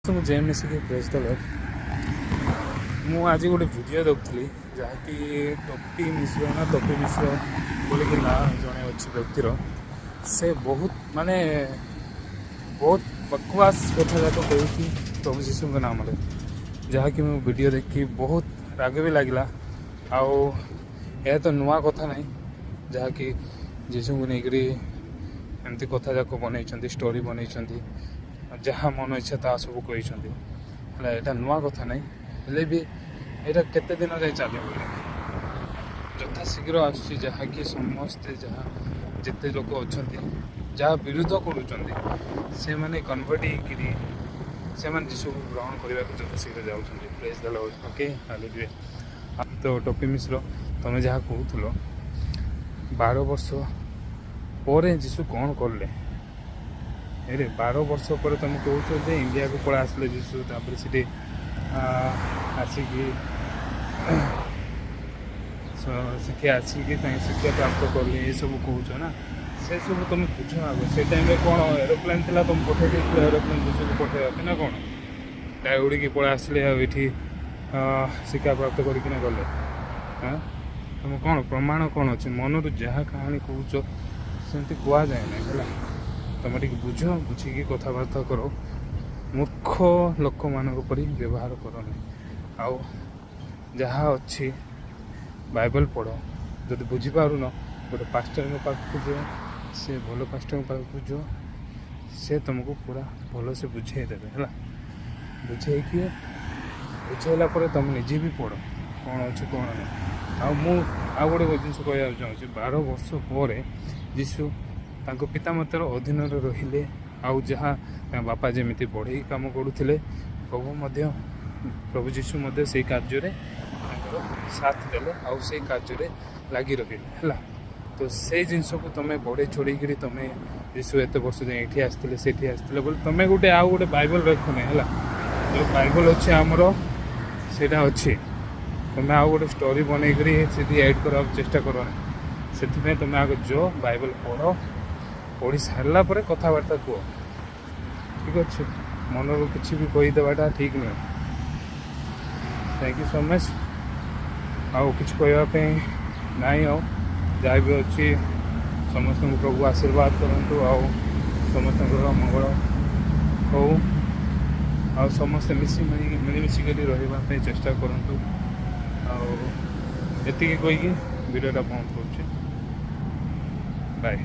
ସବୁ ଜେମ୍ ମିଶିକି ପ୍ରେସ୍ ଦେଲେ। ମୁଁ ଆଜି ଗୋଟେ ଭିଡ଼ିଓ ଦେଖୁଥିଲି ଯାହାକି ଟପି ମିଶ୍ର ନା ଟପି ମିଶ୍ର ବୋଲିକି ନାଁ ଜଣେ ଅଛି ବ୍ୟକ୍ତିର। ସେ ବହୁତ ବକୱାସ କଥା ଯାକ କହୁଛି ପ୍ରଭୁ ଯୀଶୁଙ୍କ ନାମରେ, ଯାହାକି ମୁଁ ଭିଡ଼ିଓ ଦେଖି ବହୁତ ରାଗ ବି ଲାଗିଲା। ଆଉ ଏହା ତ ନୂଆ କଥା ନାହିଁ ଯାହାକି ଯୀଶୁଙ୍କୁ ନେଇକରି ଏମିତି କଥା ଯାକ ବନେଇଛନ୍ତି, ଷ୍ଟୋରି ବନେଇଛନ୍ତି, ଯାହା ମନ ଇଚ୍ଛା ତାହା ସବୁ କହିଛନ୍ତି। ହେଲେ ଏଇଟା ନୂଆ କଥା ନାହିଁ, ହେଲେ ବି ଏଇଟା କେତେ ଦିନ ଯାଇ ଚାଲିବ? ଯଥାଶୀଘ୍ର ଆସୁଛି ଯାହାକି ସମସ୍ତେ ଯେତେ ଲୋକ ଅଛନ୍ତି ଯାହା ବିରୋଧ କରୁଛନ୍ତି ସେମାନେ କନଭର୍ଟ ହେଇକିରି ସେମାନେ ଯୀଶୁକୁ ଗ୍ରହଣ କରିବାକୁ ଯଥାଶୀଘ୍ର ଯାଉଛନ୍ତି। ପ୍ରେଜ୍ ଦ ଲର୍ଡ। Okay, hallelujah. ତ ଟପି ମିଶ୍ର, ତମେ ଯାହା କହୁଥିଲ 12 ବର୍ଷ ପରେ ଯୀଶୁ କ'ଣ କଲେ? ଏରେ 12 ବର୍ଷ ପରେ ତୁମେ କହୁଛ ଯେ ଇଣ୍ଡିଆକୁ ପଳେଇ ଆସିଲେ ଯୀଶୁ, ତାପରେ ସେଠି ଆସିକି ଆସିକି ତାଙ୍କ ଶିକ୍ଷା ପ୍ରାପ୍ତ କଲେ, ଏସବୁ କହୁଛ ନା। ସେସବୁ ତୁମେ ବୁଝ ଆଗ। ସେ ଟାଇମ୍ରେ କ'ଣ ଏରୋପ୍ଲେନ୍ ଥିଲା? ତୁମେ ପଠାଇ ଦେଇଥିଲ ଏରୋପ୍ଲେନ୍ ଯୀଶୁକୁ ପଠାଇବା ପାଇଁ ନା କ'ଣ? ଉଡ଼ିକି ପଳେଇ ଆସିଲେ ଆଉ ଏଠି ଶିକ୍ଷା ପ୍ରାପ୍ତ କରିକିନା ଗଲେ? ତୁମ କ'ଣ ପ୍ରମାଣ କ'ଣ ଅଛି? ମନରୁ ଯାହା କାହାଣୀ କହୁଛ ସେମିତି କୁହାଯାଏ ନାହିଁ ହେଲା। ତୁମେ ଟିକେ ବୁଝିକି କଥାବାର୍ତ୍ତା କର। ମୂର୍ଖ ଲୋକମାନଙ୍କ ପରି ବ୍ୟବହାର କରନି। ଆଉ ଯାହା ଅଛି ବାଇବେଲ ପଢ଼। ଯଦି ବୁଝିପାରୁନ ଗୋଟେ ପାଷ୍ଟରଙ୍କ ପାଖକୁ ଯାଅ, ସେ ଭଲ ପାଷ୍ଟରଙ୍କ ପାଖକୁ ଯାଅ, ସେ ତୁମକୁ ପୁରା ଭଲସେ ବୁଝେଇ ଦେବେ ହେଲା। ବୁଝେଇଲା ପରେ ତୁମେ ନିଜେ ବି ପଢ଼ କ'ଣ ଅଛି କ'ଣ ନାହିଁ। ଆଉ ମୁଁ ଆଉ ଗୋଟେ ଜିନିଷ କହିବାକୁ ଚାହୁଁଛି, 12 ବର୍ଷ ପରେ ଯୀଶୁ ତାଙ୍କ ପିତାମାତାର ଅଧୀନରେ ରହିଲେ। ଆଉ ଯାହା ତାଙ୍କ ବାପା ଯେମିତି ବଢ଼େଇ କାମ କରୁଥିଲେ, ପ୍ରଭୁ ଯୀଶୁ ମଧ୍ୟ ସେଇ କାର୍ଯ୍ୟରେ ତାଙ୍କର ସାଥ ଦେଲେ ଆଉ ସେଇ କାର୍ଯ୍ୟରେ ଲାଗି ରହିଲେ ହେଲା। ତ ସେଇ ଜିନିଷକୁ ତୁମେ ବଢ଼େଇ ଛଡ଼େଇକିରି ତୁମେ ଯୀଶୁ ଏତେ ବର୍ଷ ଯାଏଁ ଏଠି ଆସିଥିଲେ ସେଠି ଆସିଥିଲେ ବୋଲି ତୁମେ ଆଉ ଗୋଟେ ବାଇବେଲ ରଖୁନି ହେଲା। ଯେଉଁ ବାଇବେଲ ଅଛି ଆମର ସେଇଟା ଅଛି। ତୁମେ ଆଉ ଗୋଟେ ଷ୍ଟୋରି ବନେଇକରି ସେଠି ଏଡ୍ କରିବାକୁ ଚେଷ୍ଟା କରନି। ସେଥିପାଇଁ ତୁମେ ଆଗ ବାଇବେଲ ପଢ଼ି ସାରିଲା ପରେ କଥାବାର୍ତ୍ତା କୁହ, ଠିକ୍ ଅଛି? ମନରୁ କିଛି ବି କହିଦେବାଟା ଠିକ୍ ନୁହେଁ। Thank you so much. ଆଉ କିଛି କହିବା ପାଇଁ ନାହିଁ। ଆଉ ଯାହା ବି ଅଛି ସମସ୍ତଙ୍କୁ ପ୍ରଭୁ ଆଶୀର୍ବାଦ କରନ୍ତୁ, ଆଉ ସମସ୍ତଙ୍କର ମଙ୍ଗଳ ହଉ, ଆଉ ସମସ୍ତେ ମିଳିମିଶିକରି ରହିବା ପାଇଁ ଚେଷ୍ଟା କରନ୍ତୁ। ଆଉ ଏତିକି କହିକି ଭିଡ଼ିଓଟା ବନ୍ଦ କରୁଛି। ବାଏ।